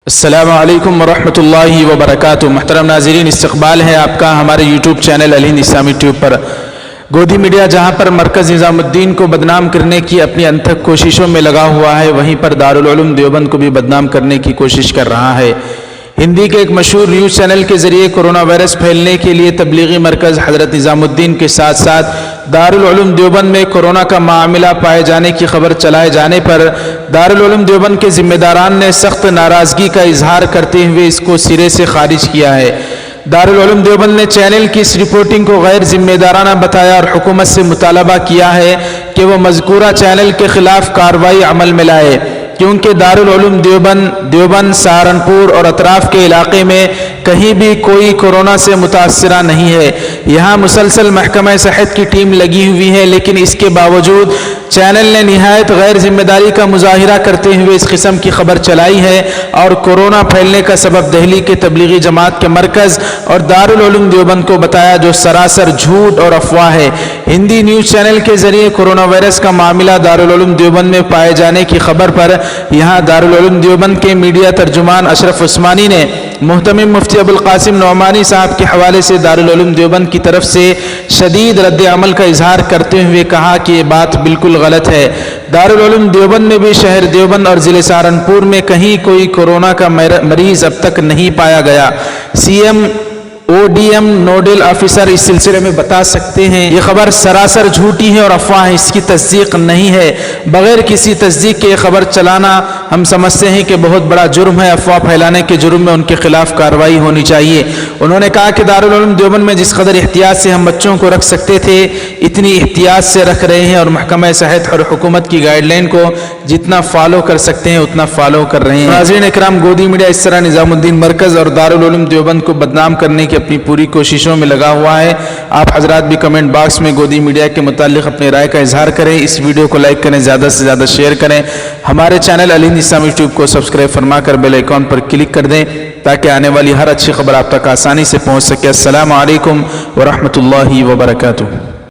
السلام علیکم ورحمۃ اللہ وبرکاتہ۔ محترم ناظرین، استقبال ہے آپ کا ہمارے یوٹیوب چینل الہند اسلامی ٹیوب پر۔ گودی میڈیا جہاں پر مرکز نظام الدین کو بدنام کرنے کی اپنی انتھک کوششوں میں لگا ہوا ہے، وہیں پر دارالعلوم دیوبند کو بھی بدنام کرنے کی کوشش کر رہا ہے۔ ہندی کے ایک مشہور نیوز چینل کے ذریعے کورونا وائرس پھیلنے کے لیے تبلیغی مرکز حضرت نظام الدین کے ساتھ ساتھ دارالعلوم دیوبند میں کورونا کا معاملہ پائے جانے کی خبر چلائے جانے پر دارالعلوم دیوبند کے ذمہ داران نے سخت ناراضگی کا اظہار کرتے ہوئے اس کو سرے سے خارج کیا ہے۔ دارالعلوم دیوبند نے چینل کی اس رپورٹنگ کو غیر ذمہ دارانہ بتایا اور حکومت سے مطالبہ کیا ہے کہ وہ مذکورہ چینل کے خلاف کارروائی عمل میں لائے، کیونکہ دارالعلوم دیوبند سہارنپور اور اطراف کے علاقے میں کہیں بھی کوئی کورونا سے متاثرہ نہیں ہے۔ یہاں مسلسل محکمہ صحت کی ٹیم لگی ہوئی ہے، لیکن اس کے باوجود چینل نے نہایت غیر ذمہ داری کا مظاہرہ کرتے ہوئے اس قسم کی خبر چلائی ہے اور کورونا پھیلنے کا سبب دہلی کے تبلیغی جماعت کے مرکز اور دارالعلوم دیوبند کو بتایا، جو سراسر جھوٹ اور افواہ ہے۔ ہندی نیوز چینل کے ذریعے کورونا وائرس کا معاملہ دارالعلوم دیوبند میں پائے جانے کی خبر پر یہاں دارالعلوم دیوبند کے میڈیا ترجمان اشرف عثمانی نے محتمم مفتی ابوالقاسم نعمانی صاحب کے حوالے سے دارالعلوم دیوبند کی طرف سے شدید رد عمل کا اظہار کرتے ہوئے کہا کہ یہ بات بالکل غلط ہے۔ دارالعلوم دیوبند میں بھی شہر دیوبند اور ضلع سہارنپور میں کہیں کوئی کورونا کا مریض اب تک نہیں پایا گیا۔ ODM نوڈل آفیسر اس سلسلے میں بتا سکتے ہیں یہ خبر سراسر جھوٹی ہے اور افواہ ہے، اس کی تصدیق نہیں ہے۔ بغیر کسی تصدیق کے یہ خبر چلانا ہم سمجھتے ہیں کہ بہت بڑا جرم ہے۔ افواہ پھیلانے کے جرم میں ان کے خلاف کارروائی ہونی چاہیے۔ انہوں نے کہا کہ دارالعلوم دیوبند میں جس قدر احتیاط سے ہم بچوں کو رکھ سکتے تھے اتنی احتیاط سے رکھ رہے ہیں، اور محکمہ صحت اور حکومت کی گائیڈ لائن کو جتنا فالو کر سکتے ہیں اتنا فالو کر رہے ہیں۔ ناظرین اکرام، گودی میڈیا اس طرح نظام الدین مرکز اور دارالعلوم دیوبند کو بدنام کرنے کی اپنی پوری کوششوں میں لگا ہوا ہے۔ آپ حضرات بھی کمنٹ باکس میں گودی میڈیا کے متعلق اپنی رائے کا اظہار کریں، اس ویڈیو کو لائک کریں، زیادہ سے زیادہ شیئر کریں، ہمارے چینل الہند اسلامی ٹیوب کو سبسکرائب فرما کر بیل آئیکن پر کلک کر دیں تاکہ آنے والی ہر اچھی خبر آپ تک آسانی سے پہنچ سکے۔ السلام علیکم ورحمۃ اللہ وبرکاتہ۔